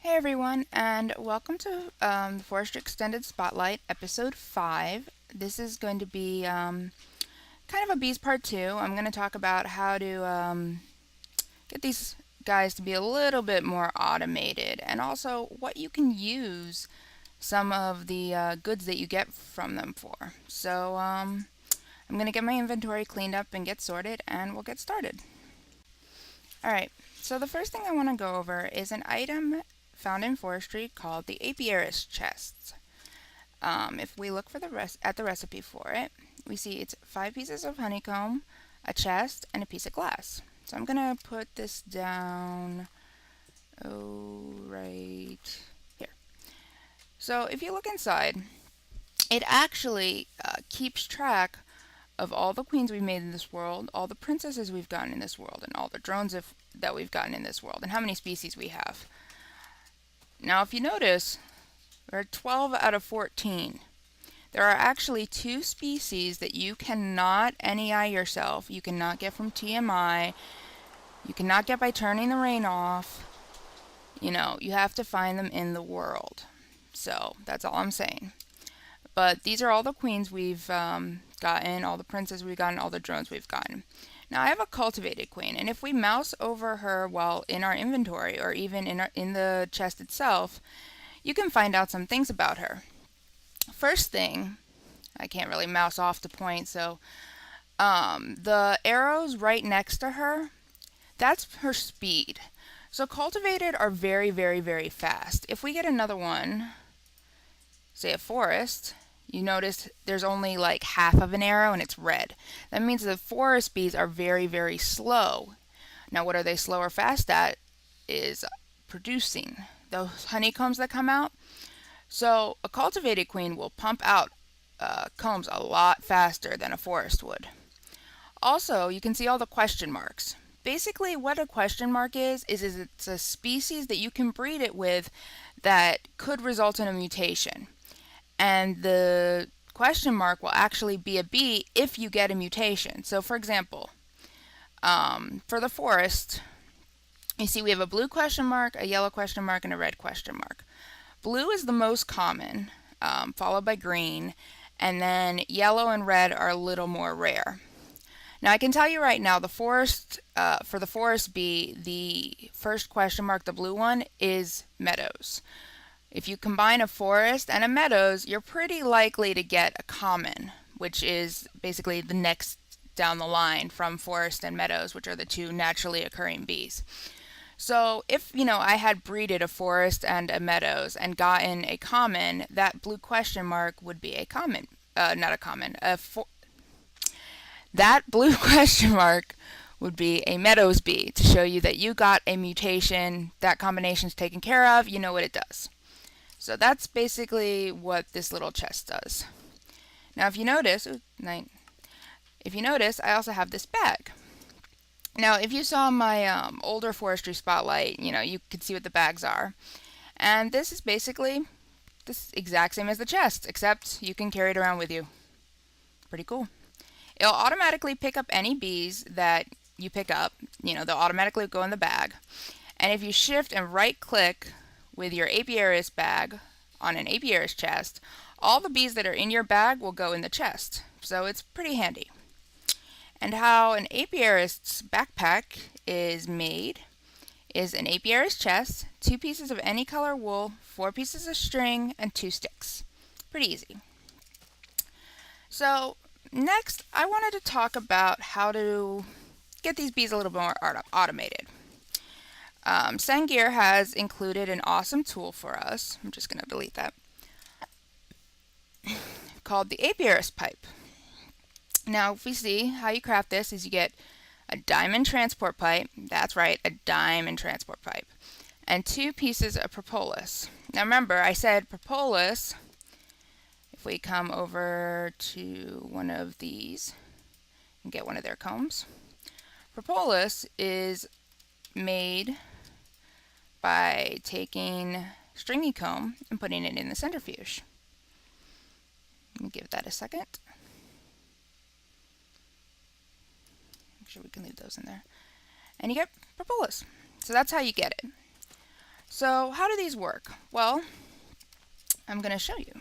Hey everyone, and welcome to the Forestry Extended Spotlight, Episode 5. This is going to be kind of a bees part 2. I'm going to talk about how to get these guys to be a little bit more automated, and also what you can use some of the goods that you get from them for. So I'm going to get my inventory cleaned up and get sorted, and we'll get started. Alright, so the first thing I want to go over is an item found in forestry called the Apiarist chests. If we look for at the recipe for it, we see it's 5 pieces of honeycomb, a chest, and a piece of glass. So I'm going to put this down, right here. So if you look inside, it actually keeps track of all the queens we've made in this world, all the princesses we've gotten in this world, and all the drones that we've gotten in this world, and how many species we have. Now, if you notice, there are 12 out of 14. There are actually 2 species that you cannot NEI yourself. You cannot get from TMI. You cannot get by turning the rain off. You have to find them in the world. So, that's all I'm saying. But these are all the queens we've gotten, all the princes we've gotten, all the drones we've gotten. Now I have a cultivated queen, and if we mouse over her while in our inventory or even in the chest itself, you can find out some things about her. First thing, I can't really mouse off the point, so the arrows right next to her, that's her speed. So cultivated are very, very, very fast. If we get another one, say a forest, you notice there's only like half of an arrow and it's red. That means the forest bees are very, very slow. Now what are they slow or fast at is producing those honeycombs that come out. So a cultivated queen will pump out combs a lot faster than a forest would. Also, you can see all the question marks. Basically what a question mark is it's a species that you can breed it with that could result in a mutation. And the question mark will actually be a bee if you get a mutation. So for example, for the forest, you see we have a blue question mark, a yellow question mark, and a red question mark. Blue is the most common, followed by green, and then yellow and red are a little more rare. Now I can tell you right now, the forest for the forest bee, the first question mark, the blue one, is meadows. If you combine a forest and a meadows, you're pretty likely to get a common, which is basically the next down the line from forest and meadows, which are the 2 naturally occurring bees. So if, I had breeded a forest and a meadows and gotten a common, that blue question mark would be a common, not a common, that blue question mark would be a meadows bee to show you that you got a mutation, that combination's taken care of, you know what it does. So that's basically what this little chest does. Now if you notice, I also have this bag. Now if you saw my older forestry spotlight, you could see what the bags are. And this is basically this exact same as the chest, except you can carry it around with you. Pretty cool. It'll automatically pick up any bees that you pick up. They'll automatically go in the bag. And if you shift and right click with your Apiarist bag on an Apiarist chest, all the bees that are in your bag will go in the chest. So it's pretty handy. And how an Apiarist's backpack is made is an Apiarist chest, 2 pieces of any color wool, 4 pieces of string, and 2 sticks. Pretty easy. So next, I wanted to talk about how to get these bees a little more automated. Sengir has included an awesome tool for us. I'm just going to delete that. Called the Apiarist pipe. Now, if we see how you craft this is you get a diamond transport pipe. That's right, a diamond transport pipe. And 2 pieces of propolis. Now remember, I said propolis. If we come over to one of these and get one of their combs. Propolis is made by taking stringy comb and putting it in the centrifuge. Let me give that a second. Make sure we can leave those in there. And you get propolis. So that's how you get it. So how do these work? Well, I'm going to show you.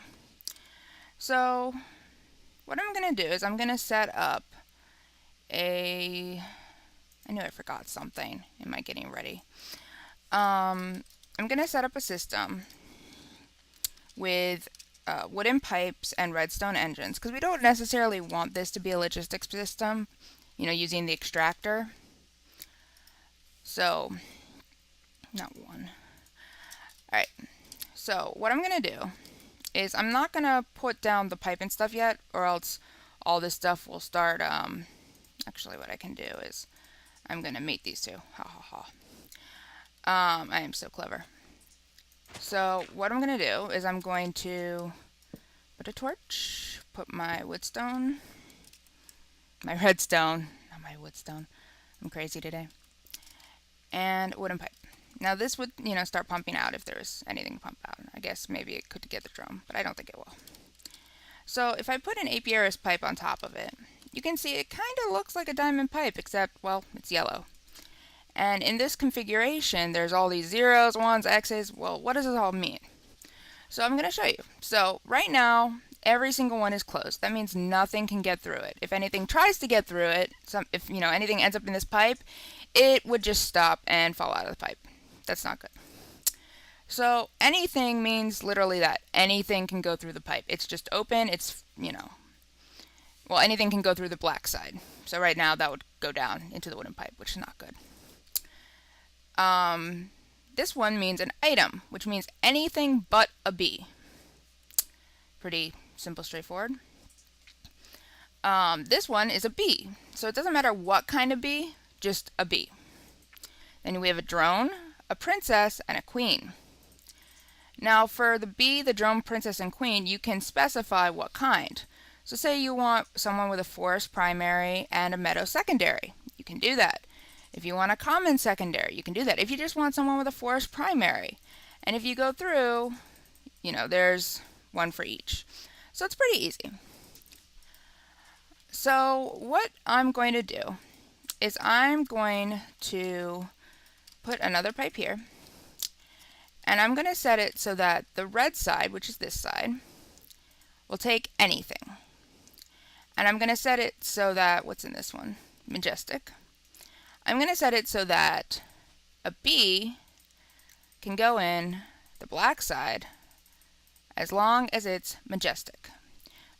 So what I'm going to do is I'm going to set up I knew I forgot something in my getting ready. I'm going to set up a system with wooden pipes and redstone engines, because we don't necessarily want this to be a logistics system, using the extractor. So, not one. Alright, so what I'm going to do is I'm not going to put down the pipe and stuff yet, or else all this stuff will start, actually what I can do is I'm going to mate these two. Ha ha ha. I am so clever. So what I'm going to do is I'm going to put a torch, put my woodstone, my redstone, not my woodstone, I'm crazy today, and wooden pipe. Now this would, start pumping out if there's anything to pump out. I guess maybe it could get the drum, but I don't think it will. So if I put an Apiarist pipe on top of it, you can see it kind of looks like a diamond pipe, except, well, it's yellow. And in this configuration, there's all these zeros, ones, X's. Well, what does this all mean? So I'm going to show you. So right now, every single one is closed. That means nothing can get through it. If anything tries to get through it, if anything ends up in this pipe, it would just stop and fall out of the pipe. That's not good. So anything means literally that. Anything can go through the pipe. It's just open. It's, well, anything can go through the black side. So right now that would go down into the wooden pipe, which is not good. This one means an item, which means anything but a bee. Pretty simple, straightforward. This one is a bee. So it doesn't matter what kind of bee, just a bee. Then we have a drone, a princess, and a queen. Now for the bee, the drone, princess, and queen, you can specify what kind. So say you want someone with a forest primary and a meadow secondary. You can do that. If you want a common secondary, you can do that. If you just want someone with a forest primary, and if you go through, there's one for each. So it's pretty easy. So what I'm going to do is I'm going to put another pipe here, and I'm going to set it so that the red side, which is this side, will take anything. And I'm going to set it so that, what's in this one? Majestic. I'm going to set it so that a bee can go in the black side as long as it's majestic.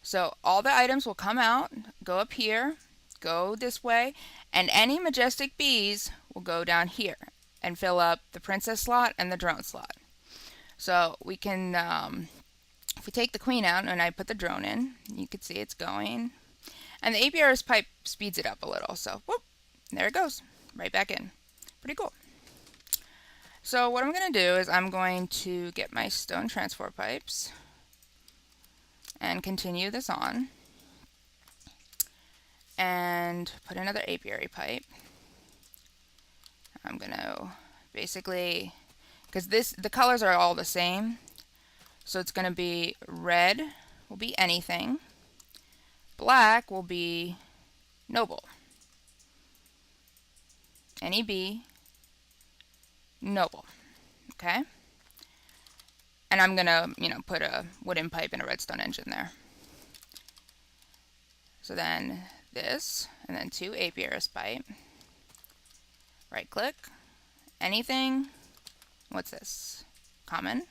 So all the items will come out, go up here, go this way, and any majestic bees will go down here and fill up the princess slot and the drone slot. So we can, if we take the queen out and I put the drone in, you can see it's going. And the Apiarist pipe speeds it up a little, so whoop, there it goes. Right back in. Pretty cool. So what I'm going to do is I'm going to get my stone transfer pipes and continue this on and put another apiary pipe. I'm going to basically, because the colors are all the same, so it's going to be red will be anything, black will be noble. Any bee, noble. Okay? And I'm going to, put a wooden pipe and a redstone engine there. So then this, and then 2 Apiarist pipe. Right click. Anything. What's this? Common.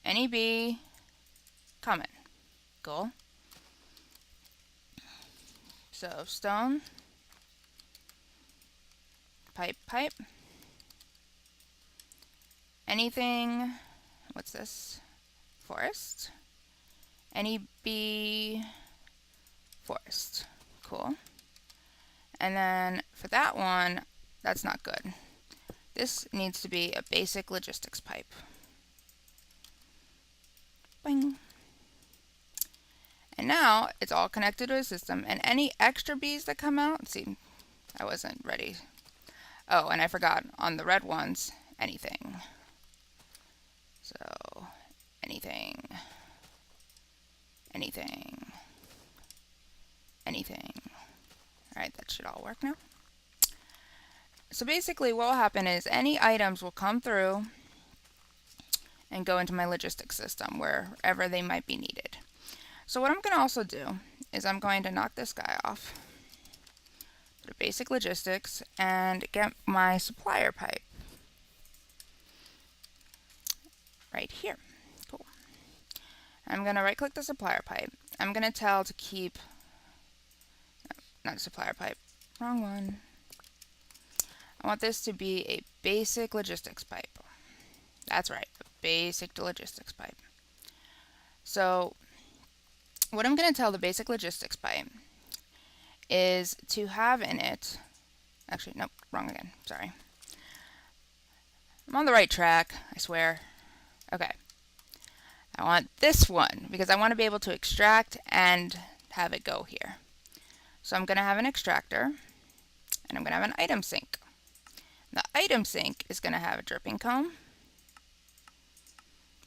Any bee, common. Cool. So stone. Pipe. Anything, what's this? Forest. Any bee, forest. Cool. And then for that one, that's not good. This needs to be a basic logistics pipe. Boing. And now it's all connected to a system, and any extra bees that come out, see, I wasn't ready. Oh, and I forgot, on the red ones, anything. So, anything. Alright, that should all work now. So basically what will happen is any items will come through and go into my logistics system wherever they might be needed. So what I'm going to also do is I'm going to knock this guy off, go to basic logistics, and get my supplier pipe right here. Cool. I'm going to right click the supplier pipe. I'm going to tell to keep, not a supplier pipe, wrong one. I want this to be a basic logistics pipe. That's right, a basic logistics pipe. So what I'm going to tell the basic logistics pipe is to have in it, actually, nope, wrong again, sorry. I'm on the right track, I swear. Okay. I want this one because I want to be able to extract and have it go here. So I'm going to have an extractor and I'm going to have an item sink. The item sink is going to have a dripping comb,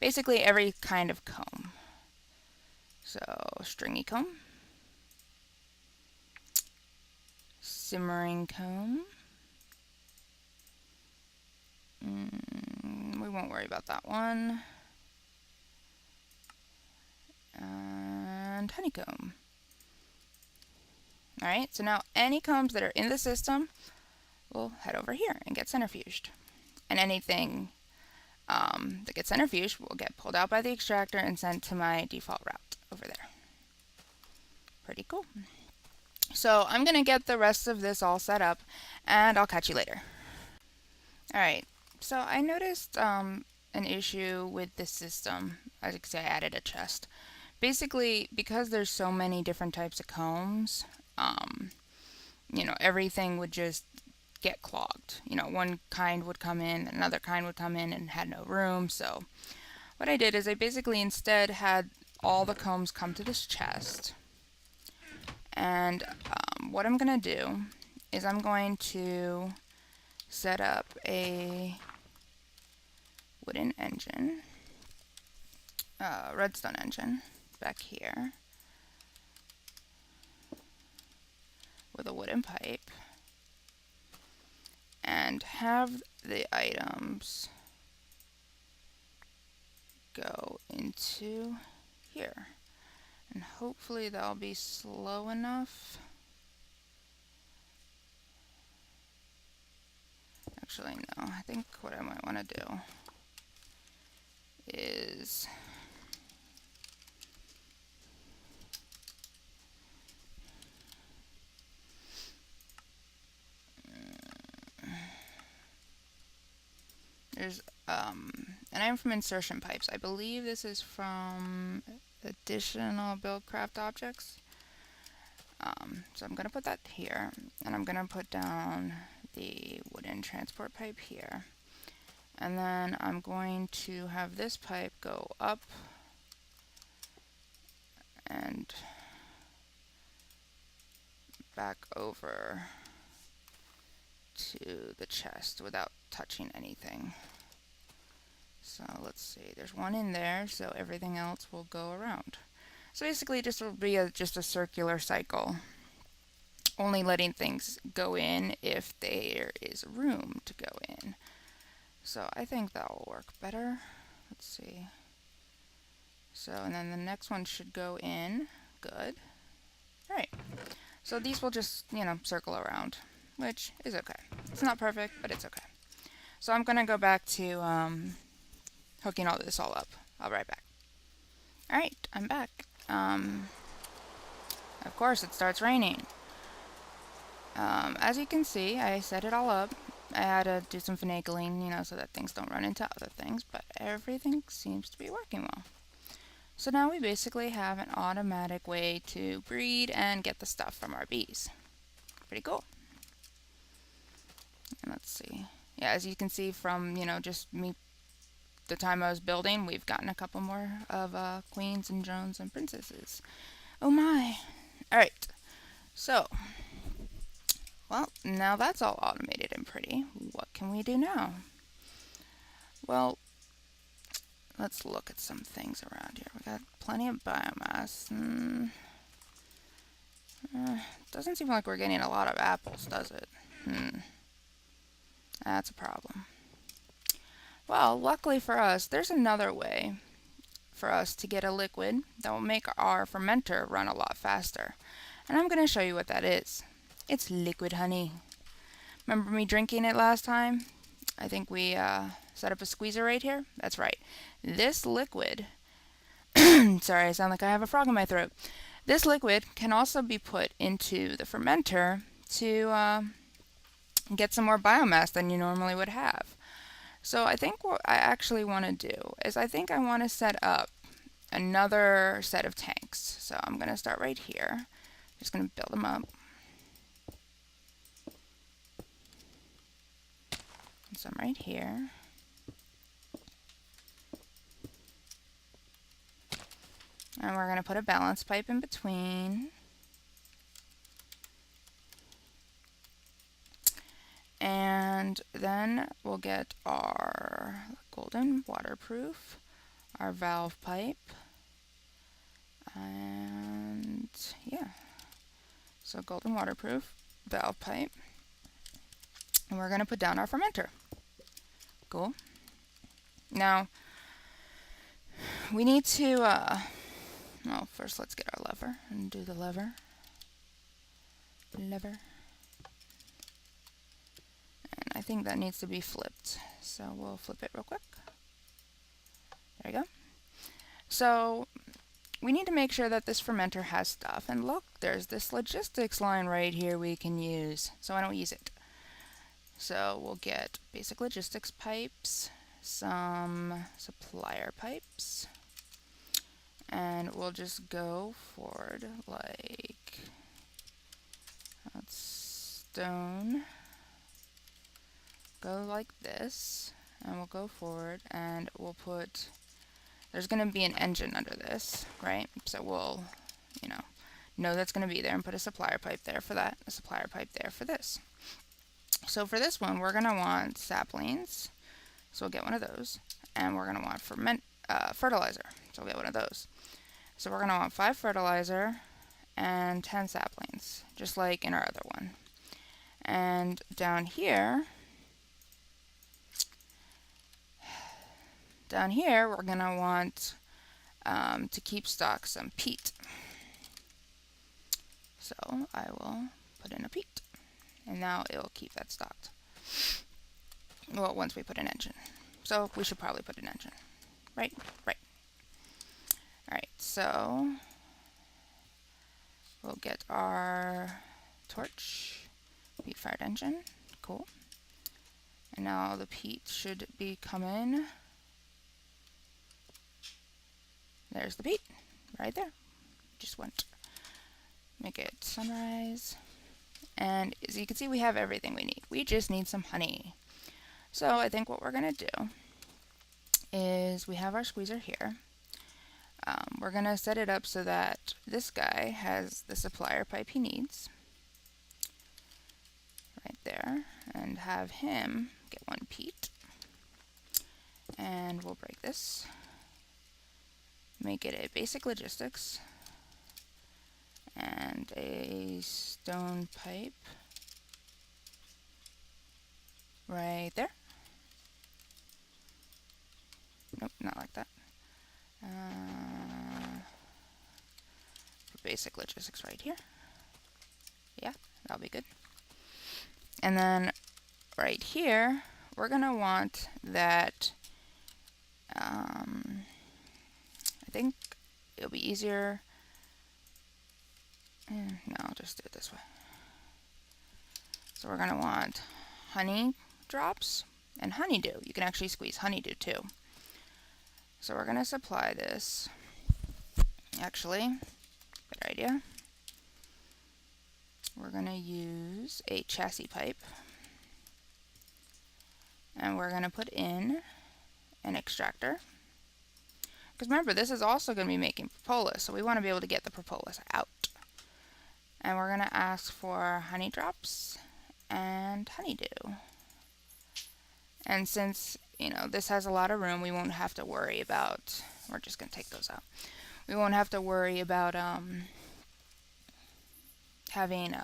basically every kind of comb. So stringy comb, simmering comb. We won't worry about that one. And honeycomb. Alright, so now any combs that are in the system will head over here and get centrifuged. And anything that gets centrifuged will get pulled out by the extractor and sent to my default route over there. Pretty cool. So I'm going to get the rest of this all set up and I'll catch you later. Alright, so I noticed an issue with this system. As you can see, I added a chest. Basically, because there's so many different types of combs, you know, everything would just get clogged. You know, one kind would come in, another kind would come in and had no room. So what I did is I basically instead had all the combs come to this chest. And what I'm going to do is I'm going to set up a wooden engine, redstone engine back here with a wooden pipe and have the items go into here. And hopefully that'll be slow enough. Actually, no. I think what I might want to do is there's and I'm from insertion pipes. I believe this is from additional buildcraft objects. So I'm going to put that here, and I'm going to put down the wooden transport pipe here. And then I'm going to have this pipe go up and back over to the chest without touching anything. So let's see, there's one in there, so everything else will go around. So basically this will be just a circular cycle, only letting things go in if there is room to go in. So I think that will work better. Let's see. So, and then the next one should go in. Good. Alright. So these will just, you know, circle around, which is okay. It's not perfect, but it's okay. So I'm going to go back to hooking all this all up. I'll be right back. Alright, I'm back. Of course, it starts raining. As you can see, I set it all up. I had to do some finagling, you know, so that things don't run into other things, but everything seems to be working well. So now we basically have an automatic way to breed and get the stuff from our bees. Pretty cool. And let's see. Yeah, as you can see from, you know, just me, the time I was building, we've gotten a couple more of queens and drones and princesses. Oh my. Alright. So, well, now that's all automated and pretty. What can we do now? Well, let's look at some things around here. We got plenty of biomass. Doesn't seem like we're getting a lot of apples, does it? That's a problem. Well, luckily for us, there's another way for us to get a liquid that will make our fermenter run a lot faster. And I'm going to show you what that is. It's liquid honey. Remember me drinking it last time? I think we set up a squeezer right here. That's right. This liquid, sorry, I sound like I have a frog in my throat. This liquid can also be put into the fermenter to get some more biomass than you normally would have. So I think what I actually want to do is I think I want to set up another set of tanks. So I'm going to start right here. Just going to build them up. Some right here. And we're going to put a balance pipe in between. And then we'll get our golden waterproof, our valve pipe, and yeah, so golden waterproof, valve pipe, and we're going to put down our fermenter. Cool. Now, we need to, well, first let's get our lever and do the lever. And I think that needs to be flipped. So we'll flip it real quick. There you go. So we need to make sure that this fermenter has stuff. And look, there's this logistics line right here we can use. So why don't we use it? So we'll get basic logistics pipes, some supplier pipes, and we'll just go forward like that's stone. Go like this, and we'll go forward, and we'll put, there's going to be an engine under this, right? So we'll, know that's going to be there and put a supplier pipe there for that, a supplier pipe there for this. So for this one, we're going to want saplings, so we'll get one of those, and we're going to want fertilizer, so we'll get one of those. So we're going to want 5 fertilizer and 10 saplings, just like in our other one. And down here, we're going to want to keep stock some peat. So I will put in a peat. And now it will keep that stocked. Well, once we put an engine. So we should probably put an engine. Right? Right. Alright, so we'll get our torch, peat-fired engine. Cool. And now the peat should be coming. There's the peat, right there. Just went. Make it sunrise. And as you can see, we have everything we need. We just need some honey. So I think what we're going to do is we have our squeezer here. We're going to set it up so that this guy has the supplier pipe he needs. Right there. And have him get 1 peat. And we'll break this. Make it a basic logistics. And a stone pipe right there. Nope, not like that. Basic logistics right here. Yeah, that'll be good. And then right here, we're going to want that, I think it'll be easier. No, I'll just do it this way. So we're going to want honey drops and honeydew. You can actually squeeze honeydew too. So we're going to supply this. Actually, good idea. We're going to use a chassis pipe. And we're going to put in an extractor. Because remember, this is also going to be making propolis, so we want to be able to get the propolis out. And we're going to ask for honey drops and honeydew. And since, this has a lot of room, we won't have to worry about, we're just going to take those out. We won't have to worry about having,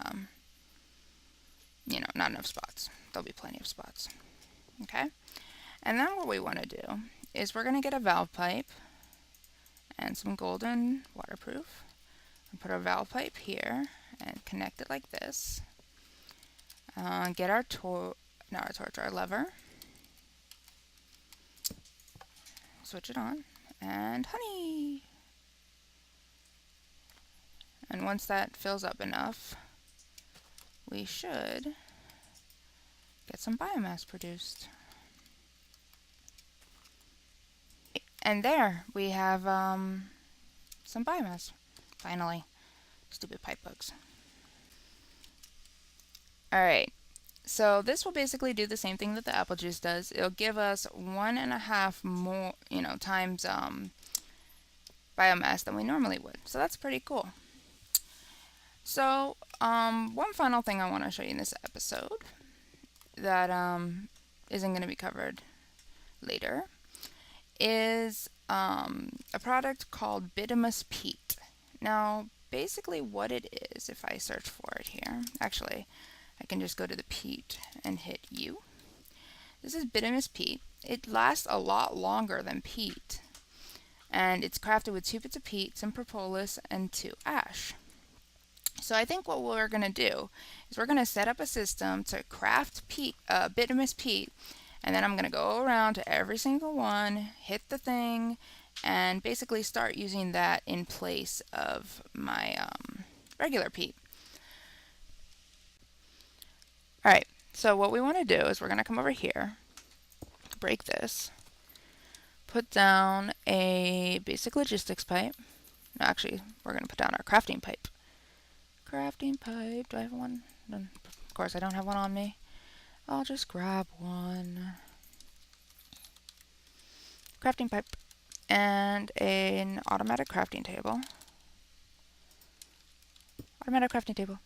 not enough spots. There'll be plenty of spots. Okay? And then what we want to do is we're going to get a valve pipe and some golden waterproof. And put our valve pipe here and connect it like this. Get our our lever. Switch it on. And honey! And once that fills up enough, we should get some biomass produced. And there we have some biomass, finally. Stupid pipe bugs. Alright, so this will basically do the same thing that the apple juice does. It'll give us 1.5 more, times biomass than we normally would. So that's pretty cool. So, one final thing I want to show you in this episode that isn't going to be covered later is a product called Bitumous Peat. Now, basically what it is, if I search for it here, actually, I can just go to the peat and hit U. This is Bitumous Peat. It lasts a lot longer than peat, and it's crafted with 2 bits of peat, some propolis, and 2 ash. So I think what we're going to do is we're going to set up a system to craft Bitumous Peat, and then I'm going to go around to every single one, hit the thing, and basically start using that in place of my regular peat. Alright, so what we want to do is we're going to come over here, break this, put down a basic logistics pipe. No, actually, we're going to put down our crafting pipe. Crafting pipe, do I have one? Of course, I don't have one on me. I'll just grab one. Crafting pipe and an automatic crafting table. Automatic crafting table.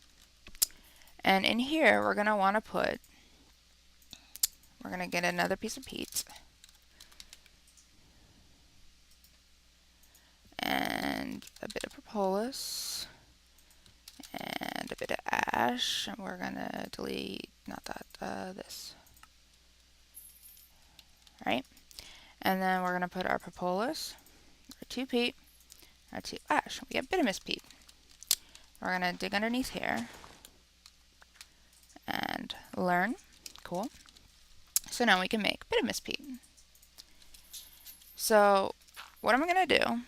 And in here, we're going to want to we're going to get another piece of peat. And a bit of propolis. And a bit of ash. And we're going to delete, not that, this. Alright. And then we're going to put our propolis, our 2 peat, our 2 ash. We get bitumous peat. We're going to dig underneath here and learn. Cool. So now we can make bitumous peat. So what I'm going to do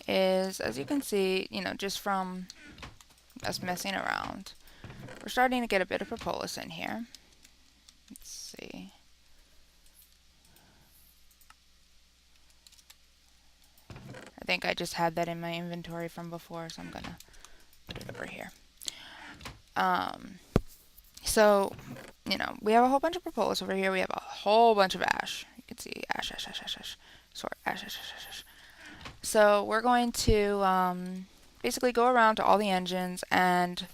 is, as you can see, just from us messing around, we're starting to get a bit of propolis in here. Let's see. I think I just had that in my inventory from before, so I'm going to put it over here. So, we have a whole bunch of propolis over here. We have a whole bunch of ash. You can see ash, ash, ash, ash, ash. Sorry, ash, ash, ash, ash, ash. So we're going to basically go around to all the engines, and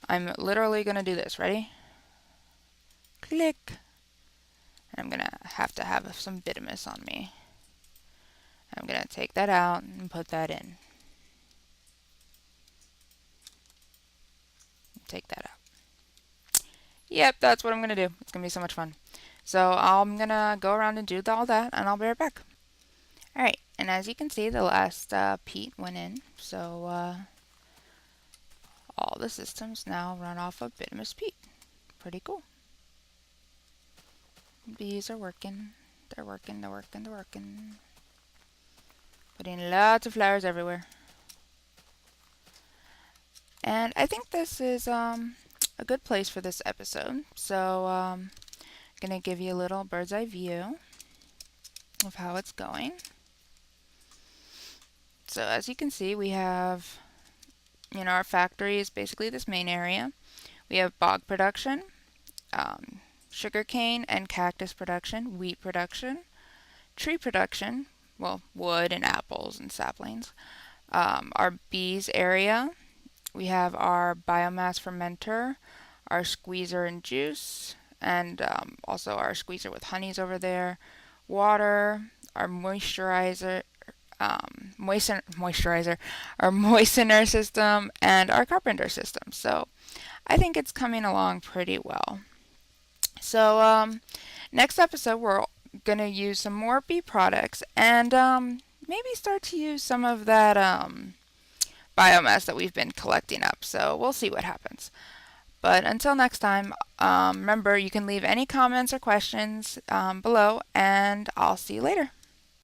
I'm literally going to do this. Ready? Click. And I'm going to have some bituminous on me. I'm going to take that out and put that in. Take that out. Yep, that's what I'm going to do. It's going to be so much fun. So I'm going to go around and do all that, and I'll be right back. Alright, and as you can see, the last peat went in. So all the systems now run off of Bitumous Peat. Pretty cool. Bees are working. They're working, they're working, they're working. Putting lots of flowers everywhere. And I think this is a good place for this episode. So I'm going to give you a little bird's eye view of how it's going. So as you can see, we have, our factory is basically this main area. We have bog production, sugarcane and cactus production, wheat production, tree production, well, wood and apples and saplings. Our bees area, we have our biomass fermenter, our squeezer and juice, and also our squeezer with honeys over there, water, our moisturizer, our moistener system, and our carpenter system. So I think it's coming along pretty well. So next episode we're going to use some more bee products and maybe start to use some of that biomass that we've been collecting up. So we'll see what happens. But until next time, remember you can leave any comments or questions below, and I'll see you later.